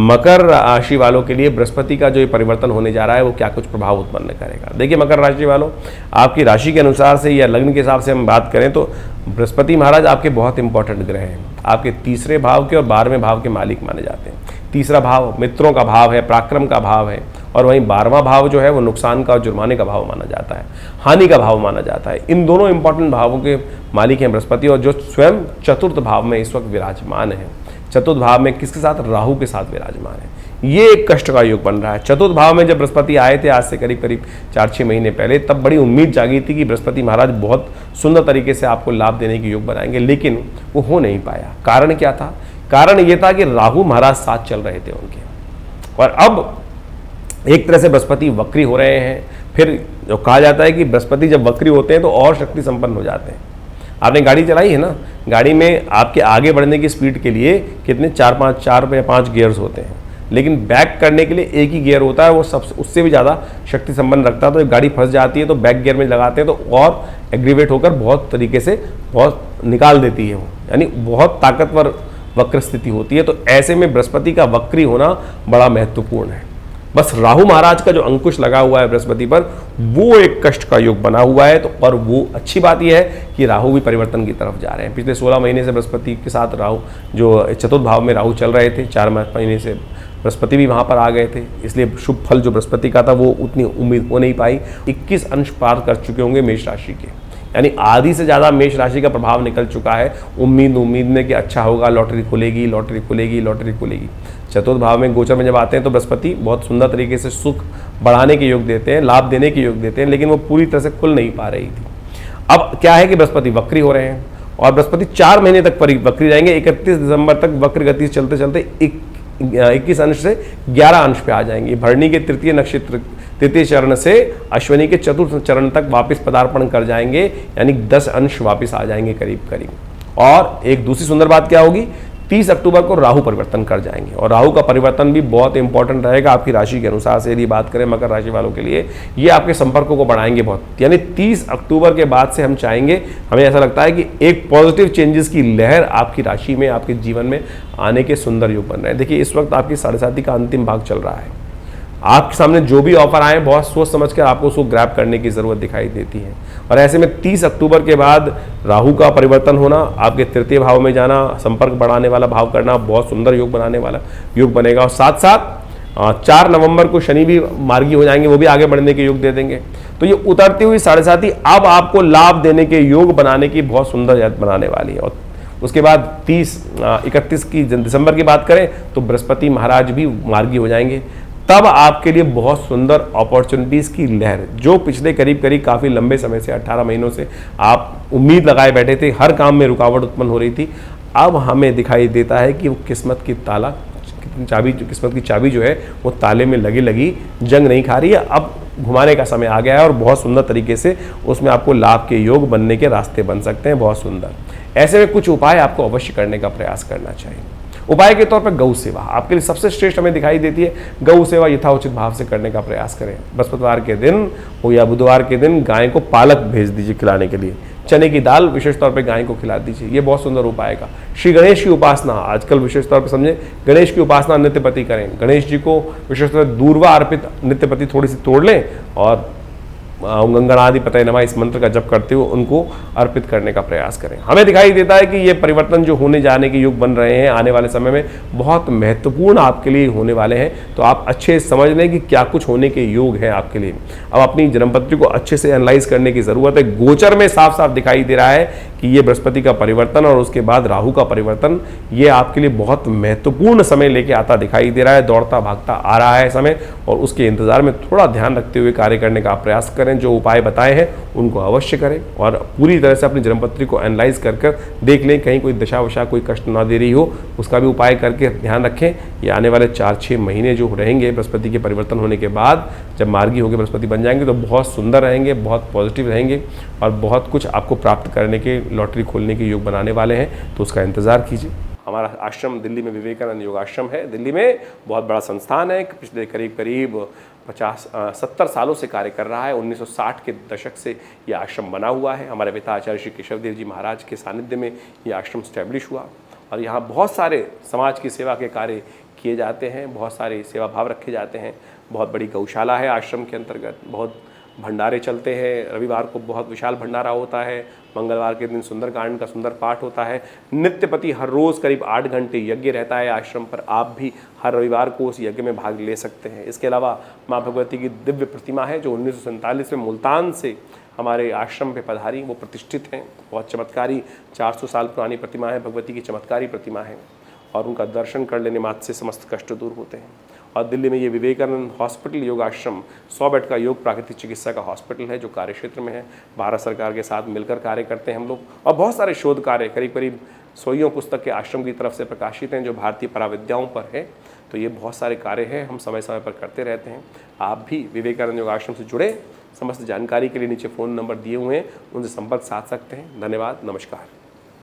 मकर राशि वालों के लिए बृहस्पति का जो ये परिवर्तन होने जा रहा है वो क्या कुछ प्रभाव उत्पन्न करेगा। देखिए मकर राशि वालों, आपकी राशि के अनुसार से या लग्न के हिसाब से हम बात करें तो बृहस्पति महाराज आपके बहुत इंपॉर्टेंट ग्रह हैं। आपके तीसरे भाव के और 12वें भाव के मालिक माने जाते हैं। तीसरा भाव मित्रों का भाव है, पराक्रम का भाव है, और वहीं 12वां भाव जो है वो नुकसान का और जुर्माने का भाव माना जाता है, हानि का भाव माना जाता है। इन दोनों इंपॉर्टेंट भावों के मालिक हैं बृहस्पति, और जो स्वयं चतुर्थ भाव में इस वक्त विराजमान है। चतुर्थ भाव में किसके साथ? राहु के साथ विराजमान है। ये एक कष्ट का योग बन रहा है। चतुर्थ भाव में जब बृहस्पति आए थे आज से करीब करीब 4-6 महीने पहले, तब बड़ी उम्मीद जागी थी कि बृहस्पति महाराज बहुत सुंदर तरीके से आपको लाभ देने के योग बनाएंगे, लेकिन वो हो नहीं पाया। कारण क्या था? कारण ये था कि राहु महाराज साथ चल रहे थे उनके, और अब एक तरह से बृहस्पति वक्री हो रहे हैं। फिर जो कहा जाता है कि बृहस्पति जब वक्री होते हैं तो और शक्ति संपन्न हो जाते हैं। आपने गाड़ी चलाई है ना, गाड़ी में आपके आगे बढ़ने की स्पीड के लिए कितने 4 या 5 गियर्स होते हैं, लेकिन बैक करने के लिए एक ही गियर होता है, वो सब उससे भी ज़्यादा शक्ति संपन्न रखता है। तो जब गाड़ी फंस जाती है तो बैक गियर में लगाते हैं तो और एग्रीवेट होकर बहुत तरीके से बहुत निकाल देती है वो, यानी बहुत ताकतवर वक्र स्थिति होती है। तो ऐसे में बृहस्पति का वक्री होना बड़ा महत्वपूर्ण है। बस राहु महाराज का जो अंकुश लगा हुआ है बृहस्पति पर, वो एक कष्ट का योग बना हुआ है। तो और वो अच्छी बात यह है कि राहु भी परिवर्तन की तरफ जा रहे हैं। पिछले 16 महीने से बृहस्पति के साथ राहु, जो चतुर्थ भाव में राहु चल रहे थे, 4 महीने से बृहस्पति भी वहाँ पर आ गए थे, इसलिए शुभ फल जो बृहस्पति का था वो उतनी उम्मीद हो नहीं पाई। 21 अंश पार कर चुके होंगे मेष राशि के, यानी आधी से ज़्यादा मेष राशि का प्रभाव निकल चुका है। उम्मीद में कि अच्छा होगा, लॉटरी खुलेगी, लॉटरी खुलेगी, लॉटरी खुलेगी। चतुर्थ भाव में गोचर में जब आते हैं तो बृहस्पति बहुत सुंदर तरीके से सुख बढ़ाने के योग देते हैं, लाभ देने के योग देते हैं, लेकिन वो पूरी तरह से खुल नहीं पा रही थी। अब क्या है कि बृहस्पति वक्री हो रहे हैं, और बृहस्पति 4 महीने तक वक्री रहेंगे। 31 दिसंबर तक वक्र गति चलते चलते 21 अंश से 11 अंश पे आ जाएंगे। भरणी के तृतीय नक्षत्र तृतीय चरण से अश्विनी के चतुर्थ चरण तक वापस पदार्पण कर जाएंगे, यानी 10 अंश वापस आ जाएंगे करीब करीब। और एक दूसरी सुंदर बात क्या होगी, 30 अक्टूबर को राहु परिवर्तन कर जाएंगे, और राहु का परिवर्तन भी बहुत इंपॉर्टेंट रहेगा आपकी राशि के अनुसार से। यदि बात करें मकर राशि वालों के लिए, ये आपके संपर्कों को बढ़ाएंगे बहुत, यानी 30 अक्टूबर के बाद से हम चाहेंगे, हमें ऐसा लगता है कि एक पॉजिटिव चेंजेस की लहर आपकी राशि में, आपके जीवन में आने के सुंदर योग बन रहे हैं। देखिए इस वक्त आपकी 7.5 का अंतिम भाग चल रहा है। आपके सामने जो भी ऑफर आए बहुत सोच समझ कर आपको उसको ग्रैब करने की जरूरत दिखाई देती है। और ऐसे में 30 अक्टूबर के बाद राहु का परिवर्तन होना, आपके तृतीय भाव में जाना, संपर्क बढ़ाने वाला भाव करना, बहुत सुंदर योग बनाने वाला योग बनेगा। और साथ साथ 4 नवंबर को शनि भी मार्गी हो जाएंगे, वो भी आगे बढ़ने के योग दे देंगे। तो ये उतरती हुई 7.5 अब आपको लाभ देने के योग बनाने की बहुत सुंदर बनाने वाली है। और उसके बाद 31 की दिसंबर की बात करें तो बृहस्पति महाराज भी मार्गी हो जाएंगे। तब आपके लिए बहुत सुंदर अपॉर्चुनिटीज़ की लहर, जो पिछले करीब करीब काफ़ी लंबे समय से 18 महीनों से आप उम्मीद लगाए बैठे थे, हर काम में रुकावट उत्पन्न हो रही थी, अब हमें दिखाई देता है कि वो किस्मत की किस्मत की चाबी जो है वो ताले में लगी जंग नहीं खा रही है। अब घुमाने का समय आ गया है, और बहुत सुंदर तरीके से उसमें आपको लाभ के योग बनने के रास्ते बन सकते हैं, बहुत सुंदर। ऐसे में कुछ उपाय आपको अवश्य करने का प्रयास करना चाहिए। उपाय के तौर पर गौ सेवा आपके लिए सबसे श्रेष्ठ हमें दिखाई देती है। गौ सेवा यथाउचित भाव से करने का प्रयास करें। बृहस्पतिवार के दिन हो या बुधवार के दिन गाय को पालक भेज दीजिए खिलाने के लिए, चने की दाल विशेष तौर पे गाय को खिला दीजिए, ये बहुत सुंदर उपाय का। श्री गणेश की उपासना आजकल विशेष तौर पे समझे, गणेश की उपासना नित्यपति करें। गणेश जी को विशेष तौर पर दूर्वा अर्पित नित्यपति थोड़ी सी तोड़ लें, और गंगणाधिपतये नमः इस मंत्र का जप करते हुए उनको अर्पित करने का प्रयास करें। हमें दिखाई देता है कि ये परिवर्तन जो होने जाने के योग बन रहे हैं आने वाले समय में बहुत महत्वपूर्ण आपके लिए होने वाले हैं। तो आप अच्छे समझ लें कि क्या कुछ होने के योग हैं आपके लिए। अब अपनी जन्मपत्री को अच्छे से एनालाइज करने की जरूरत है। गोचर में साफ साफ दिखाई दे रहा है कि ये बृहस्पति का परिवर्तन और उसके बाद राहु का परिवर्तन, ये आपके लिए बहुत महत्वपूर्ण समय लेके आता दिखाई दे रहा है। दौड़ता भागता आ रहा है समय, और उसके इंतजार में थोड़ा ध्यान रखते हुए कार्य करने का प्रयास करें। जो उपाय बताए हैं उनको अवश्य करें, और पूरी तरह से अपनी जन्मपत्री को एनालाइज कर देख लें, कहीं कोई दशा वशा कोई कष्ट ना दे रही हो, उसका भी उपाय करके ध्यान रखें। ये आने वाले 4-6 महीने जो रहेंगे बृहस्पति के परिवर्तन होने के बाद, जब मार्गी होकर बृहस्पति बन जाएंगे, तो बहुत सुंदर रहेंगे, बहुत पॉजिटिव रहेंगे, और बहुत कुछ आपको प्राप्त करने के, लॉटरी खोलने के योग बनाने वाले हैं। तो उसका इंतजार कीजिए। हमारा आश्रम दिल्ली में विवेकानंद योग आश्रम है। दिल्ली में बहुत बड़ा संस्थान है, पिछले करीब 70 सालों से कार्य कर रहा है। 1960 के दशक से ये आश्रम बना हुआ है। हमारे पिता आचार्य श्री केशव देव जी महाराज के सानिध्य में ये आश्रम स्टैब्लिश हुआ, और यहाँ बहुत सारे समाज की सेवा के कार्य किए जाते हैं, बहुत सारे सेवा भाव रखे जाते हैं। बहुत बड़ी गौशाला है आश्रम के अंतर्गत, बहुत भंडारे चलते हैं, रविवार को बहुत विशाल भंडारा होता है, मंगलवार के दिन सुंदरकांड का सुंदर पाठ होता है। नित्यपति हर रोज़ करीब 8 घंटे यज्ञ रहता है आश्रम पर, आप भी हर रविवार को उस यज्ञ में भाग ले सकते हैं। इसके अलावा माँ भगवती की दिव्य प्रतिमा है जो 1947 में मुल्तान से हमारे आश्रम पे पधारी, वो प्रतिष्ठित हैं। बहुत चमत्कारी 400 साल पुरानी प्रतिमा है, भगवती की चमत्कारी प्रतिमा है और उनका दर्शन कर लेने मात्र से समस्त कष्ट दूर होते हैं। और दिल्ली में ये विवेकानंद हॉस्पिटल योग आश्रम 100 बेड का योग प्राकृतिक चिकित्सा का हॉस्पिटल है जो कार्य क्षेत्र में है। भारत सरकार के साथ मिलकर कार्य करते हैं हम लोग, और बहुत सारे शोध कार्य करीब करीब 100 पुस्तक के आश्रम की तरफ से प्रकाशित हैं जो भारतीय पराविद्याओं पर है। तो ये बहुत सारे कार्य हैं, हम समय समय पर करते रहते हैं। आप भी विवेकानंद योग आश्रम से जुड़े, समस्त जानकारी के लिए नीचे फ़ोन नंबर दिए हुए हैं, उनसे संपर्क साध सकते हैं। धन्यवाद, नमस्कार।